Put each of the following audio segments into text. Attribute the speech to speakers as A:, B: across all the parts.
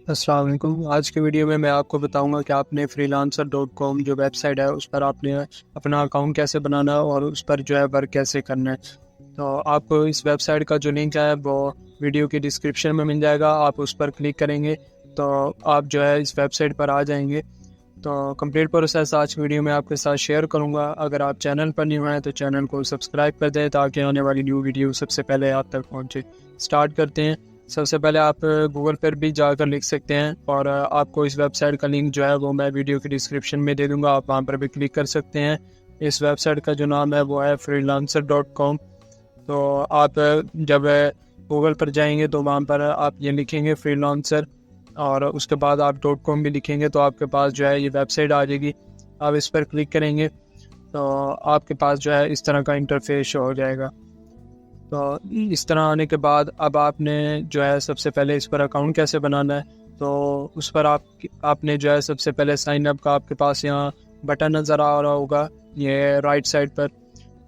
A: अस्सलाम वालेकुम। आज के वीडियो में मैं आपको बताऊंगा कि आपने freelancer.com जो वेबसाइट है उस पर आपने अपना अकाउंट कैसे बनाना है और उस पर जो है वर्क कैसे करना है। तो आपको इस वेबसाइट का जो लिंक है वो वीडियो की डिस्क्रिप्शन में मिल जाएगा। आप उस पर क्लिक करेंगे तो आप जो है इस वेबसाइट पर आ जाएंगे। तो कंप्लीट प्रोसेस आज की वीडियो में आपके साथ शेयर करूंगा। अगर आप चैनल पर न्यू हैं तो चैनल को सब्सक्राइब कर दें ताकि आने वाली न्यू वीडियो सबसे पहले आप तक पहुंचे। स्टार्ट करते हैं। सबसे पहले आप गूगल पर भी जाकर लिख सकते हैं और आपको इस वेबसाइट का लिंक जो है वो मैं वीडियो की डिस्क्रिप्शन में दे दूंगा। आप वहाँ पर भी क्लिक कर सकते हैं। इस वेबसाइट का जो नाम है वो है freelancer.com। तो आप जब गूगल पर जाएंगे तो वहाँ पर आप ये लिखेंगे फ्रीलांसर और उसके बाद आप .com भी लिखेंगे तो आपके पास जो है ये वेबसाइट आ जाएगी। आप इस पर क्लिक करेंगे तो आपके पास जो है इस तरह का इंटरफेस हो जाएगा। तो इस तरह आने के बाद अब आपने जो है सबसे पहले इस पर अकाउंट कैसे बनाना है तो उस पर आपने जो है सबसे पहले साइन अप का आपके पास यहाँ बटन नज़र आ रहा होगा ये राइट साइड पर।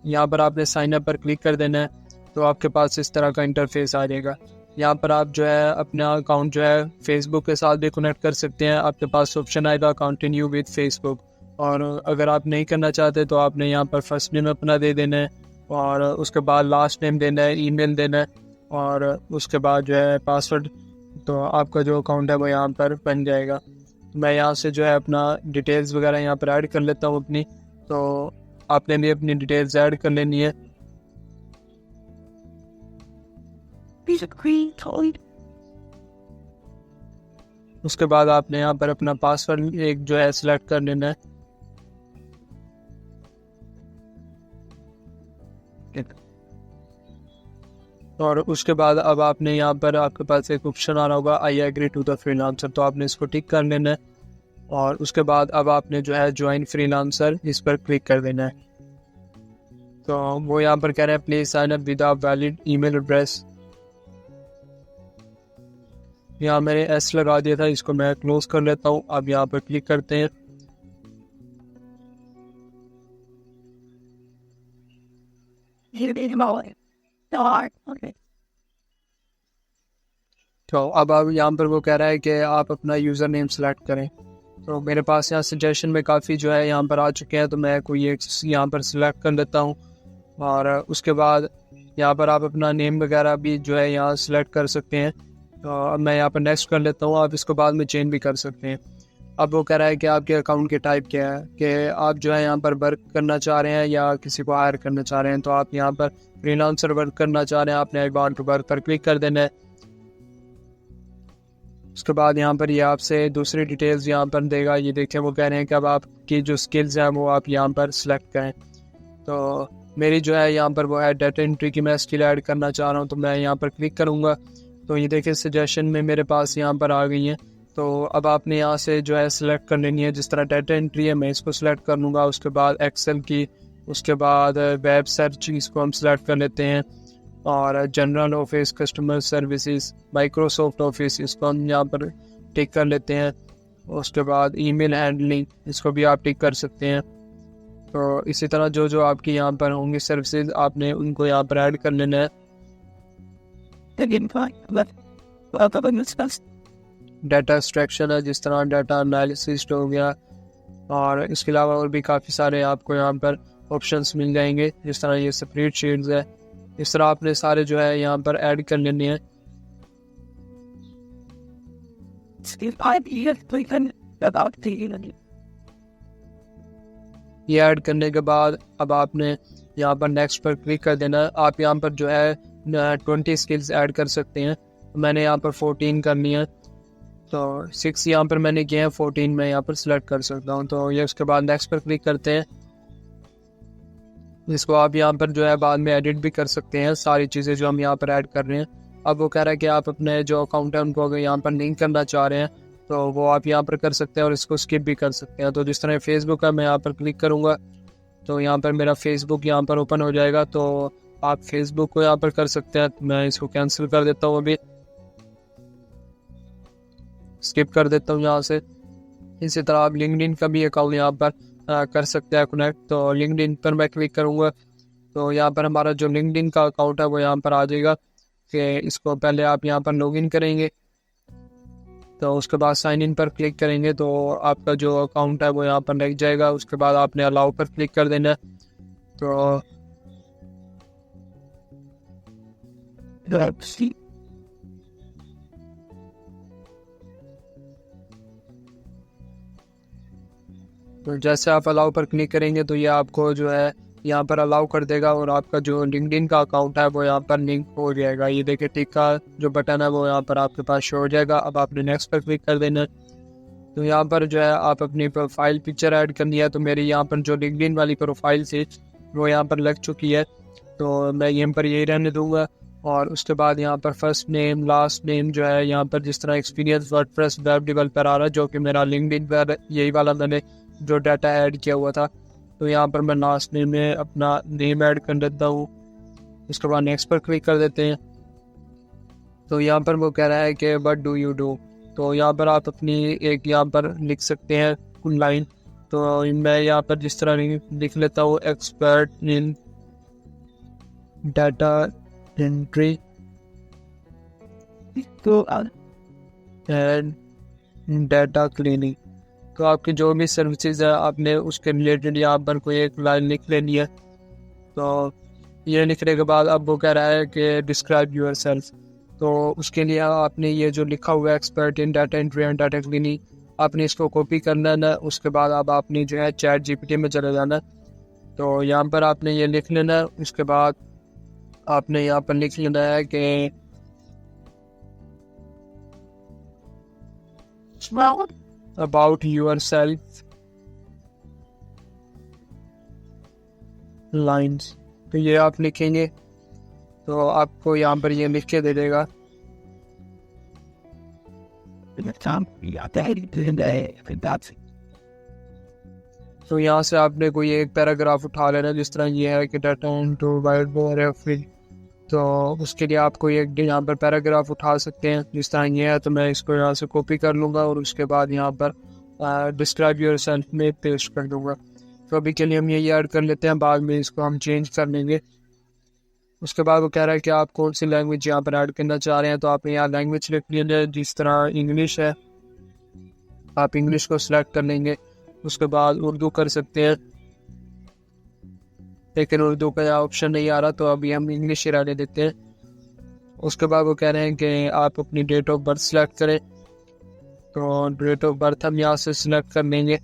A: यहाँ पर आपने साइन अप पर क्लिक कर देना है तो आपके पास इस तरह का इंटरफेस आ जाएगा। यहाँ पर आप जो है अपना अकाउंट जो है फेसबुक के साथ भी कनेक्ट कर सकते हैं। आपके पास ऑप्शन आएगा कंटिन्यू विद फेसबुक, और अगर आप नहीं करना चाहते तो आपने यहाँ पर फर्स्ट नेम अपना दे देना है और उसके बाद लास्ट नेम देना है, ईमेल देना है और उसके बाद जो है पासवर्ड। तो आपका जो अकाउंट है वो यहाँ पर बन जाएगा। मैं यहाँ से जो है अपना डिटेल्स वगैरह यहाँ पर ऐड कर लेता हूँ अपनी। तो आपने भी अपनी डिटेल्स ऐड कर लेनी है। उसके बाद आपने यहाँ पर अपना पासवर्ड एक जो है सिलेक्ट कर लेना है। और उसके बाद अब आपने यहाँ पर आपके पास एक ऑप्शन आ रहा होगा I agree to the freelancer, तो आपने इसको टिक कर लेना है। और उसके बाद अब आपने जो है ज्वाइन फ्रीलांसर इस पर क्लिक कर देना है। तो वो यहाँ पर कह रहे हैं please sign up with valid email address. यहाँ मैंने एस लगा दिया था, इसको मैं क्लोज कर लेता हूँ। अब यहाँ पर क्लिक करते हैं। तो अब यहाँ पर वो कह रहा है कि आप अपना यूज़र नेम सेलेक्ट करें। तो मेरे पास यहाँ सजेशन में काफ़ी जो है यहाँ पर आ चुके हैं, तो मैं कोई एक यहाँ पर सिलेक्ट कर लेता हूँ। और उसके बाद यहाँ पर आप अपना नेम वगैरह भी जो है यहाँ सिलेक्ट कर सकते हैं। तो अब मैं यहाँ पर नेक्स्ट कर लेता हूँ। आप इसको बाद में चेंज भी कर सकते हैं। अब वो कह रहा है कि आपके अकाउंट के टाइप क्या है, कि आप जो है यहाँ पर वर्क करना चाह रहे हैं या किसी को हायर करना चाह रहे हैं। तो आप यहाँ पर फ्रीलांसर वर्क करना चाह रहे हैं, आपने आई वांट टू वर्क पर क्लिक कर देना है। उसके बाद यहाँ पर ये आपसे दूसरी डिटेल्स यहाँ पर देगा। ये देखें वो कह रहे हैं कि अब आपकी जो स्किल्स हैं वो आप यहाँ पर सिलेक्ट करें। तो मेरी जो है यहाँ पर वो है डाटा एंट्री की मैं स्किल ऐड करना चाह रहा हूँ, तो मैं यहाँ पर क्लिक करूँगा। तो ये देखिए सजेशन में मेरे पास यहाँ पर आ गई हैं। तो अब आपने यहाँ से जो है सिलेक्ट कर लेनी है। जिस तरह डाटा एंट्री है मैं इसको सिलेक्ट कर लूँगा। उसके बाद एक्सेल की, उसके बाद वेब सर्च इसको हम सिलेक्ट कर लेते हैं, और general office, customer services, Microsoft office इसको हम यहाँ पर टिक कर लेते हैं। उसके बाद ईमेल हैंडलिंग इसको भी आप टिक कर सकते हैं। तो इसी तरह जो जो आपकी यहाँ पर होंगी सर्विसेज आपने उनको यहाँ पर ऐड कर लेना है। डाटा एक्सट्रैक्शन है, जिस तरह डाटा एनालिसिस हो गया, और इसके अलावा और भी काफ़ी सारे आपको यहाँ पर ऑप्शंस मिल जाएंगे, जिस तरह ये स्प्रेडशीट्स है। इस तरह आपने सारे जो है यहाँ पर ऐड कर लेने हैं। ये ऐड करने के बाद अब आपने यहाँ पर नेक्स्ट पर क्लिक कर देना है। आप यहाँ पर जो है 20 स्किल्स ऐड कर सकते हैं। मैंने यहाँ पर 14 करनी है, तो 6 यहाँ पर मैंने किए हैं, 14 मैं यहाँ पर सिलेक्ट कर सकता हूँ। तो ये उसके बाद नेक्स्ट पर क्लिक करते हैं। इसको आप यहाँ पर जो है बाद में एडिट भी कर सकते हैं, सारी चीज़ें जो हम यहाँ पर ऐड कर रहे हैं। अब वो कह रहा है कि आप अपने जो अकाउंट है उनको अगर यहाँ पर लिंक करना चाह रहे हैं तो वो आप यहाँ पर कर सकते हैं और इसको स्किप भी कर सकते हैं। तो जिस तरह फेसबुक है मैं यहाँ पर क्लिक करूँगा तो यहाँ पर मेरा फेसबुक यहाँ पर ओपन हो जाएगा। तो आप फेसबुक को यहाँ पर कर सकते हैं। मैं इसको कैंसिल कर देता हूँ, अभी स्किप कर देता हूँ यहाँ से। इसी तरह आप लिंक्डइन का भी अकाउंट यहाँ पर कर सकते हैं कनेक्ट। तो लिंक्डइन पर मैं क्लिक करूँगा तो यहाँ पर हमारा जो लिंक्डइन का अकाउंट है वो यहाँ पर आ जाएगा कि इसको पहले आप यहाँ पर लॉगिन करेंगे। तो उसके बाद साइन इन पर क्लिक करेंगे तो आपका जो अकाउंट है वो यहाँ पर लग जाएगा। उसके बाद आपने अलाउ पर क्लिक कर देना है। तो जैसे आप अलाउ पर क्लिक करेंगे तो ये आपको जो है यहाँ पर अलाउ कर देगा और आपका जो लिंक्डइन का अकाउंट है वो यहाँ पर लिंक हो जाएगा। ये देखिए टिक का जो बटन है वो यहाँ पर आपके पास शो हो जाएगा। अब आपने नेक्स्ट पर क्लिक कर देना है। तो यहाँ पर जो है आप अपनी प्रोफाइल पिक्चर ऐड करनी है। तो मेरी यहाँ पर जो लिंक्डइन वाली प्रोफाइल थी वो यहाँ पर लग चुकी है, तो मैं यहाँ पर यही रहने दूंगा। और उसके बाद यहाँ पर फर्स्ट नेम लास्ट नेम जो है यहाँ पर जिस तरह एक्सपीरियंस वर्डप्रेस वेब डेवलपर आ रहा है, जो कि मेरा लिंक्डइन पर यही वाला मैंने जो डाटा ऐड किया हुआ था, तो यहाँ पर मैं लास्ट नेम में अपना नेम ऐड कर देता हूँ। उसके बाद नेक्स्ट पर क्लिक कर देते हैं। तो यहाँ पर वो कह रहा है कि व्हाट डू यू डू, तो यहाँ पर आप अपनी एक यहाँ पर लिख सकते हैं कुछ लाइन। तो मैं यहाँ पर जिस तरह लिख लेता हूँ, एक्सपर्ट इन डाटा एंट्री तो एंड डाटा क्लीनिंग। तो आपकी जो भी सर्विसेज है आपने उसके रिलेटेड यहाँ पर कोई एक लाइन लिख लेनी है। तो ये लिखने के बाद अब वो कह रहा है कि डिस्क्राइब यूर सेल्फ, तो उसके लिए आपने ये जो लिखा हुआ है expert in data entry and data cleaning, आपने इसको कॉपी करना है ना। उसके बाद अब आपने जो है चैट जीपीटी में चले जाना है। तो यहाँ पर आपने ये लिख लेना है। उसके बाद आपने यहाँ पर लिख लेना है कि अबाउट यूर सेल्फ लाइन्स। तो ये आप लिखेंगे तो आपको यहाँ पर ये लिख के दे देगा। तो यहाँ से आपने कोई एक पैराग्राफ उठा लेना, जिस तरह ये है कि डाटा टू वाइड बोर, तो उसके लिए आप कोई एक यहाँ पर पैराग्राफ उठा सकते हैं जिस तरह ये है। तो मैं इसको यहाँ से कॉपी कर लूँगा और उसके बाद यहाँ पर डिस्क्राइब योर सेल्फ में पेस्ट कर दूँगा। तो अभी के लिए हम यही ऐड कर लेते हैं, बाद में इसको हम चेंज कर लेंगे। उसके बाद वो कह रहा है कि आप कौन सी लैंग्वेज यहाँ पर ऐड करना चाह रहे हैं। तो आप यहाँ लैंग्वेज लिख लीजिए, जिस तरह इंग्लिश है आप इंग्लिश को सिलेक्ट कर लेंगे। उसके बाद उर्दू कर सकते हैं, लेकिन उर्दू का ऑप्शन नहीं आ रहा, तो अभी हम इंग्लिश ही रहने देते हैं। उसके बाद वो कह रहे हैं कि आप अपनी डेट ऑफ बर्थ सेलेक्ट करें। तो डेट ऑफ बर्थ हम यहाँ से सिलेक्ट कर लेंगे।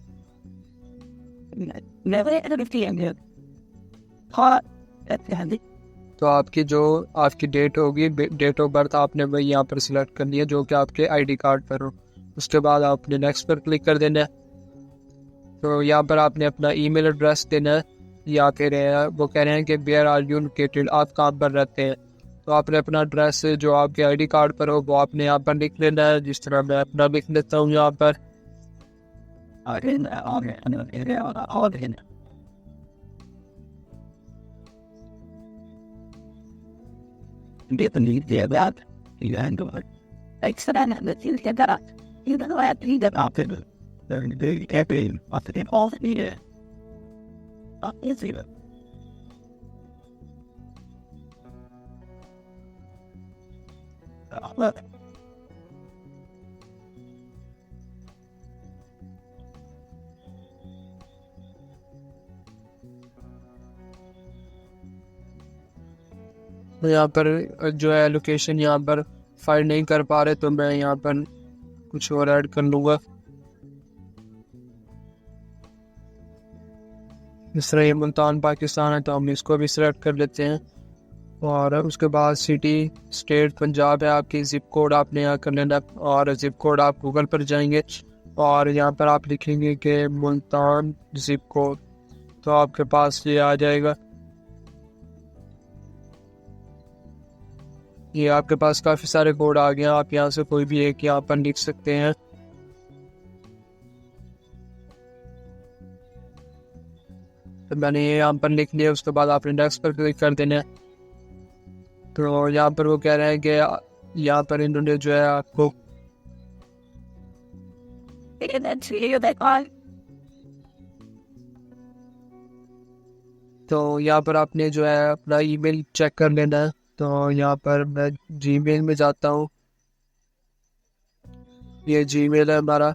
A: तो आपकी जो आपकी डेट होगी, डेट ऑफ बर्थ आपने वही यहाँ पर सिलेक्ट करनी है जो कि आपके आईडी कार्ड पर हो। उसके बाद आपने नेक्स्ट पर क्लिक कर देना है। तो यहाँ पर आपने अपना ईमेल एड्रेस देना है, या फिर वो कह रहे हैं कि वेयर आर यू लोकेटेड, आप कहाँ पर रहते हैं। तो आपने अपना एड्रेस जो आपके आईडी कार्ड पर हो वो आपने यहाँ पर लिख लेना है, जिस तरह मैं अपना लिख लेता हूँ यहाँ पर। तो यहाँ पर जो है लोकेशन यहाँ पर फाइंड नहीं कर पा रहे, तो मैं यहाँ पर कुछ और ऐड कर लूँगा। इस तरह ये मुल्तान पाकिस्तान है, तो हम इसको भी सिलेक्ट कर लेते हैं। और उसके बाद सिटी स्टेट पंजाब है आपकी, ज़िप कोड आपने यहाँ कर लेना। और ज़िप कोड आप गूगल पर जाएंगे और यहाँ पर आप लिखेंगे कि मुल्तान ज़िप कोड, तो आपके पास ये आ जाएगा। ये आपके पास काफ़ी सारे कोड आ गए हैं, आप यहाँ से कोई भी एक यहाँ पर लिख सकते हैं। तो मैंने ये यहाँ पर लिख लिया। उसके बाद आपने नेक्स्ट पर क्लिक कर देना है। तो यहाँ पर वो कह रहे हैं कि यहाँ पर इन्होंने जो है आपको तो यहाँ पर आपने जो है अपना ईमेल चेक कर लेना है। तो यहाँ पर मैं जीमेल में जाता हूँ ये जीमेल है हमारा।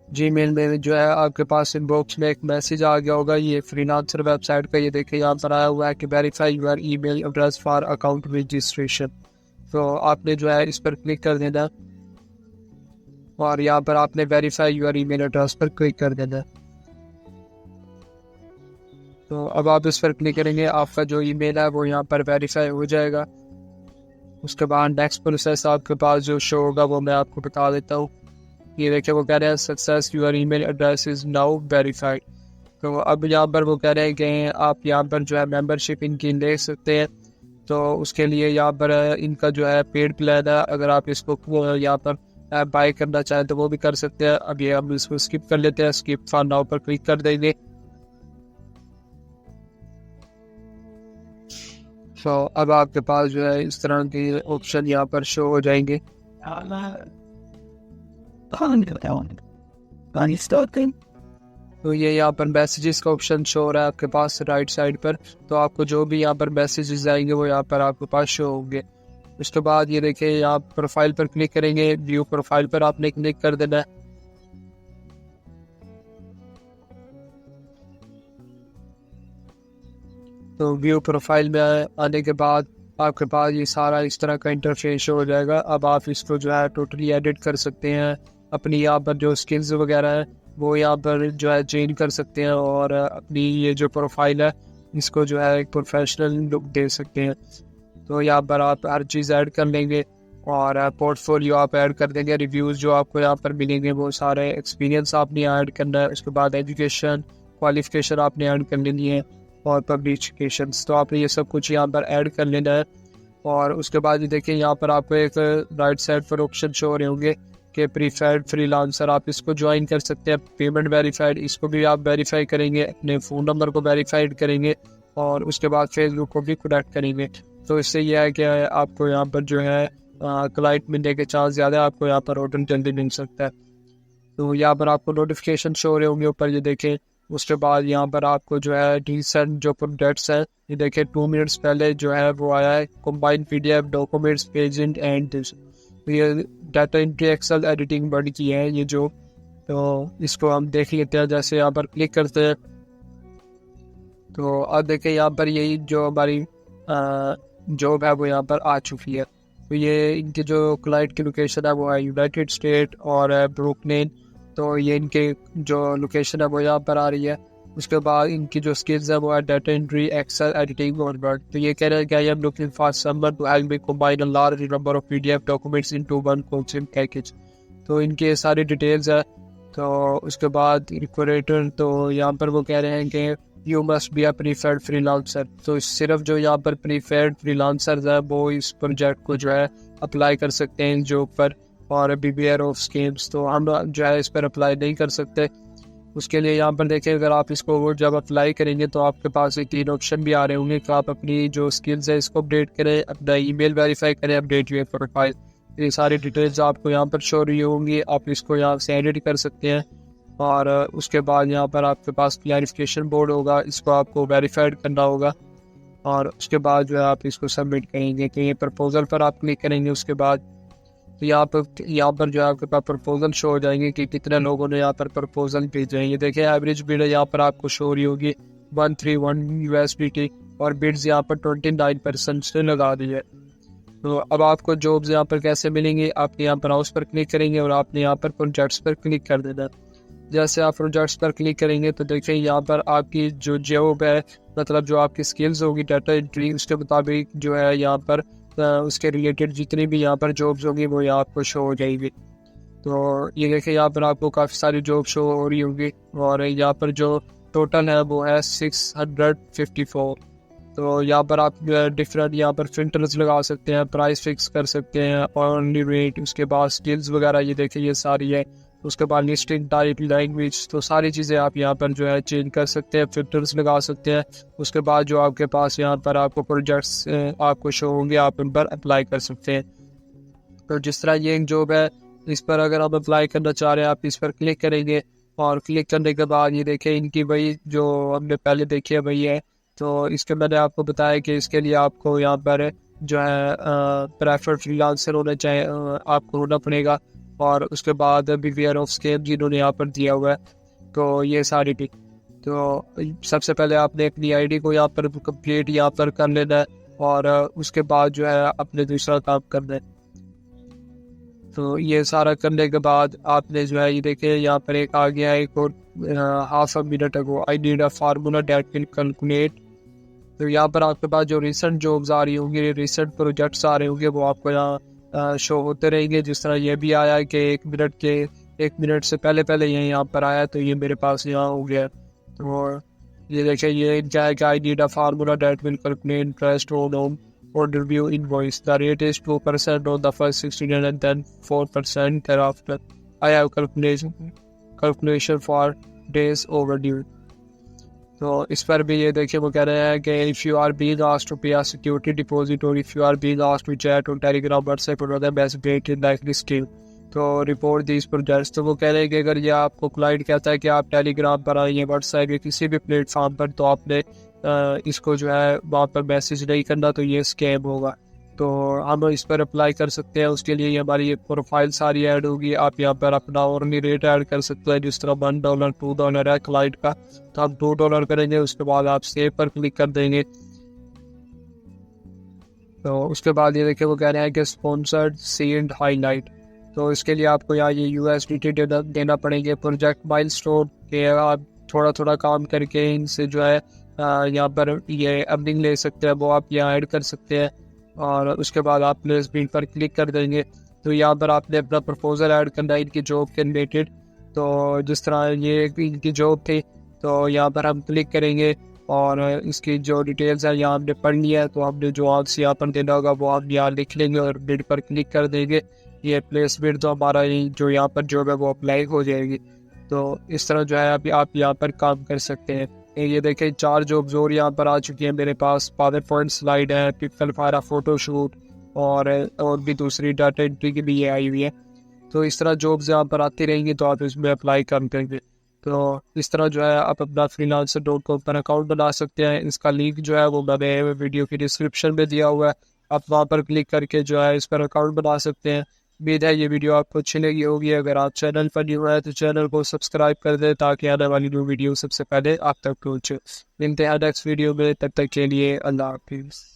A: जीमेल में जो है आपके पास इनबॉक्स में एक मैसेज आ गया होगा ये फ्रीलांसर वेबसाइट का। ये देखिए यहाँ पर आया हुआ है कि verify your email address for account registration. तो आपने जो है इस पर क्लिक कर देना और यहाँ पर आपने वेरीफाई यूर ईमेल एड्रेस पर क्लिक कर देना। तो अब आप इस पर क्लिक करेंगे, आपका जो ईमेल है वो यहाँ पर वेरीफाई हो जाएगा। उसके बाद नेक्स्ट प्रोसेस आपके पास जो शो होगा वो मैं आपको बता देता हूँ। ये देखिए वो कह रहे हैं success your email address is now verified. तो अब यहाँ पर वो कह रहे हैं कि आप यहाँ पर जो है मेंबरशिप इनकी ले सकते हैं। तो उसके लिए यहाँ पर इनका जो है पेड प्लान है, अगर आप इसको यहाँ पर बाय करना चाहें तो वो भी कर सकते हैं। अब ये हम इसको स्किप कर लेते हैं, स्किप फॉर नाउ पर क्लिक कर देंगे। तो अब आपके पास जो है इस तरह के ऑप्शन यहाँ पर शो हो जाएंगे। तो ये यहाँ पर मैसेजेस का ऑप्शन शो हो रहा है आपके पास राइट साइड पर। तो आपको जो भी यहाँ पर मैसेजेस आएंगे वो यहाँ पर आपके पास शो होंगे। उसके बाद ये देखिए यहाँ प्रोफाइल पर क्लिक करेंगे, व्यू प्रोफाइल पर आपने क्लिक कर देना है। तो व्यू प्रोफाइल में आने के बाद आपके पास ये सारा इस तरह का इंटरफेस हो जाएगा। अब आप इसको जो है टोटली एडिट कर सकते हैं, अपनी यहाँ पर जो स्किल्स वगैरह है वो यहाँ पर जो है चेंज कर सकते हैं और अपनी ये जो प्रोफाइल है इसको जो है एक प्रोफेशनल लुक दे सकते हैं। तो यहाँ पर आप हर चीज़ ऐड कर लेंगे और पोर्टफोलियो आप ऐड कर देंगे। रिव्यूज़ जो आपको यहाँ पर मिलेंगे वो सारे एक्सपीरियंस आपने ऐड करना है। उसके बाद एजुकेशन क्वालिफिकेशन आपने ऐड कर लेनी है और पब्लिकेशंस, तो आपने ये सब कुछ यहाँ पर ऐड कर लेना है। और उसके बाद ये देखिए यहाँ पर आपको एक राइट साइड पर ऑप्शन शो हो रहे होंगे कि प्रीफर्ड फ्रीलांसर, आप इसको ज्वाइन कर सकते हैं। पेमेंट वेरीफाइड, इसको भी आप वेरीफाई करेंगे, अपने फ़ोन नंबर को वेरीफाइड करेंगे और उसके बाद फेसबुक को भी कनेक्ट करेंगे। तो इससे यह है कि आपको यहाँ पर जो है क्लाइंट मिलने के चांस ज़्यादा है, आपको यहाँ पर ऑर्डर जल्दी मिल सकता है। तो यहाँ पर आपको नोटिफिकेशन शो हो रहे होंगे ऊपर, ये देखें। उसके बाद यहाँ पर आपको जो है रिसेंट जो प्रोडक्ट्स हैं, ये देखें 2 मिनट्स पहले जो है वो आया है, combined PDF documents pageant and this. तो ये data entry Excel editing Word की है ये जो। तो इसको हम देख लेते हैं, जैसे यहाँ पर क्लिक करते हैं तो अब देखें यहाँ पर यही जो हमारी जॉब है वो यहाँ पर आ चुकी है। तो ये इनके जो क्लाइंट की लोकेशन है वो है यूनाइटेड स्टेट और ब्रुकलिन। तो ये इनके जो लोकेशन है वो यहाँ पर आ रही है। उसके बाद इनकी जो स्किल्स है वो है डाटा एंट्री एक्सेल एडिटिंग और वर्ड। तो ये कह रहे हैं कि I am looking for someone to help me combine a large number of PDF documents into one concept package. तो इनके सारी डिटेल्स है। तो उसके बाद रिक्रूटर, तो यहाँ पर वो कह रहे हैं कि you must be a preferred freelancer. तो सिर्फ जो यहाँ पर प्रीफर्ड फ्रीलांसर है वो इस प्रोजेक्ट को जो है अप्लाई कर सकते हैं इस जॉब पर, और बीबीआर ऑफ स्कीम्स तो हम जो है इस पर अप्लाई नहीं कर सकते। उसके लिए यहाँ पर देखें, अगर आप इसको जब अप्लाई करेंगे तो आपके पास एक 3 ऑप्शन भी आ रहे होंगे कि आप अपनी जो स्किल्स है इसको अपडेट करें, अपना ईमेल वेरीफाई करें, अपडेट यूर प्रोफाइल। ये सारी डिटेल्स आपको यहाँ पर शो रही होंगी, आप इसको यहाँ से एडिट कर सकते हैं। और उसके बाद यहाँ पर आपके पास क्लैरिफिकेशन बोर्ड होगा, इसको आपको वेरीफाइड करना होगा और उसके बाद जो है आप इसको सबमिट करेंगे। तो ये प्रपोजल पर आप क्लिक करेंगे। उसके बाद तो यहाँ पर जो है आपके पास प्रपोजल शो हो जाएंगे कि कितने लोगों ने यहाँ पर प्रपोजल भेजे हैं। ये देखिए एवरेज बिड यहाँ पर आपको शो हो रही होगी 131 USDT और बिड्स यहाँ पर 29% से लगा दी है। तो अब आपको जॉब्स यहाँ पर कैसे मिलेंगे, आप यहाँ पर हाउस पर क्लिक करेंगे और आपने यहाँ पर प्रोजेक्ट्स पर क्लिक कर देना। जैसे आप प्रोजेक्ट्स पर क्लिक करेंगे तो देखिए यहाँ पर आपकी जो जॉब है, मतलब जो आपकी स्किल्स होगी डाटा एंट्री, उसके मुताबिक जो है यहाँ पर उसके रिलेटेड जितनी भी यहाँ पर जॉब्स होंगी वो यहाँ आपको शो हो जाएगी। तो ये देखिए यहाँ पर आपको काफ़ी सारी जॉब शो हो रही होंगी और यहाँ पर जो टोटल है वो है 654। तो यहाँ पर आप डिफरेंट यहाँ पर फिल्टर्स लगा सकते हैं, प्राइस फिक्स कर सकते हैं, ऑनली रेट, उसके बाद स्किल्स वगैरह ये देखिए ये सारी है। उसके बाद लिस्टिंग टाइप, लैंग्वेज, तो सारी चीज़ें आप यहाँ पर जो है चेंज कर सकते हैं, फिल्टर्स लगा सकते हैं। उसके बाद जो आपके पास यहाँ पर आपको प्रोजेक्ट्स आपको शो होंगे, आप उन पर अप्लाई कर सकते हैं। तो जिस तरह ये एक जॉब है, इस पर अगर आप अप्लाई करना चाह रहे हैं आप इस पर क्लिक करेंगे और क्लिक करने के बाद ये देखें इनकी वही जो हमने पहले देखी है वही है तो इसके मैंने आपको बताया कि इसके लिए आपको यहाँ पर जो है प्रेफर्ड फ्रीलांसर होना चाहिए, आपको होना पड़ेगा। और उसके बाद बिवेयर ऑफ स्कैम जिन्होंने यहाँ पर दिया हुआ है, तो ये सारी थी। तो सबसे पहले आपने अपनी आईडी को यहाँ पर कंप्लीट यहाँ पर कर लेना है, और उसके बाद जो है अपने दूसरा काम करना है। तो ये सारा करने के बाद आपने जो है ये देखिए यहाँ पर एक आ गया है, एक और half a minute ago, I need a formula that can calculate. तो यहाँ पर आपके पास जो रिसेंट जॉब्स आ रही होंगी, रिसेंट प्रोजेक्ट्स आ रहे होंगे, वो आपको यहाँ शो होते रहेंगे। जिस तरह ये भी आया है कि 1 मिनट से पहले पहले ये यहाँ पर आया, तो ये मेरे पास यहाँ हो गया। तो ये देखिए ये क्या है कि I need a formula that will calculate interest on order view invoice. The rate is 2% on the first 60 days and then 4% thereafter. I have calculation for days overdue. तो इस पर भी ये देखिए वो कह रहे हैं कि if you are being asked to pay a security deposit or if you are being asked to chat on Telegram, WhatsApp or other message in like this scheme, तो रिपोर्ट दीज प्रोजेक्ट्स। तो वो कह रहे हैं कि अगर ये आपको क्लाइंट कहता है कि आप टेलीग्राम पर आइए, व्हाट्सएप या किसी भी प्लेटफॉर्म पर, तो आपने इसको जो है वहाँ पर मैसेज नहीं करना, तो ये स्कैम होगा। तो हम इस पर अप्लाई कर सकते हैं। उसके लिए हमारी ये प्रोफाइल सारी ऐड होगी। आप यहाँ पर अपना ऑर्डरली रेट ऐड कर सकते हैं, जिस तरह $1 $2 है क्लाइंट का, तो आप $2 करेंगे। उसके बाद आप सेव पर क्लिक कर देंगे। तो उसके बाद ये देखिए वो कह रहे हैं कि स्पॉन्सर्ड सीड हाईलाइट। तो इसके लिए आपको यहाँ ये USDT देना पड़ेंगे। प्रोजेक्ट माइलस्टोन के आप थोड़ा थोड़ा काम करके इनसे जो है यहाँ पर ये अर्निंग ले सकते हैं, वो आप यहाँ ऐड कर सकते हैं। और उसके बाद आप प्लेस बिल पर क्लिक कर देंगे। तो यहाँ पर आपने अपना प्रपोजल ऐड करना है इनकी जॉब के रिलेटेड। तो जिस तरह ये इनकी जॉब थी, तो यहाँ पर हम क्लिक करेंगे और इसकी जो डिटेल्स है यहाँ हमने पढ़ लिया है। तो हमने जो आंसर यहाँ पर देना होगा वो हम यहाँ लिख लेंगे और बिड पर क्लिक कर देंगे। ये प्लेस बिड तो हमारा जो यहाँ पर जॉब है वो अप्लाई हो जाएगी। तो इस तरह जो है अभी आप यहाँ पर काम कर सकते हैं। ये देखें 4 जॉब्स और यहाँ पर आ चुकी हैं मेरे पास। पावर पॉइंट स्लाइड है, पिक्सल फायरा फोटोशूट और भी दूसरी डाटा एंट्री की भी ये आई हुई है। तो इस तरह जॉब्स यहाँ पर आती रहेंगी, तो आप इसमें अप्लाई कर देंगे। तो इस तरह जो है आप अपना freelancer.com पर अकाउंट बना सकते हैं। इसका लिंक जो है वो मैंने वीडियो की डिस्क्रिप्शन में दिया हुआ है। आप वहाँ पर क्लिक करके जो है इस पर अकाउंट बना सकते हैं। उम्मीद है ये वीडियो आपको अच्छी लगी होगी। अगर आप चैनल पर न्यू है तो चैनल को सब्सक्राइब कर दें, ताकि आने वाली न्यू वीडियो सबसे पहले आप तक पहुँचे। मिलते हैं नेक्स्ट वीडियो में, तब तक के लिए अल्लाह हाफिज़।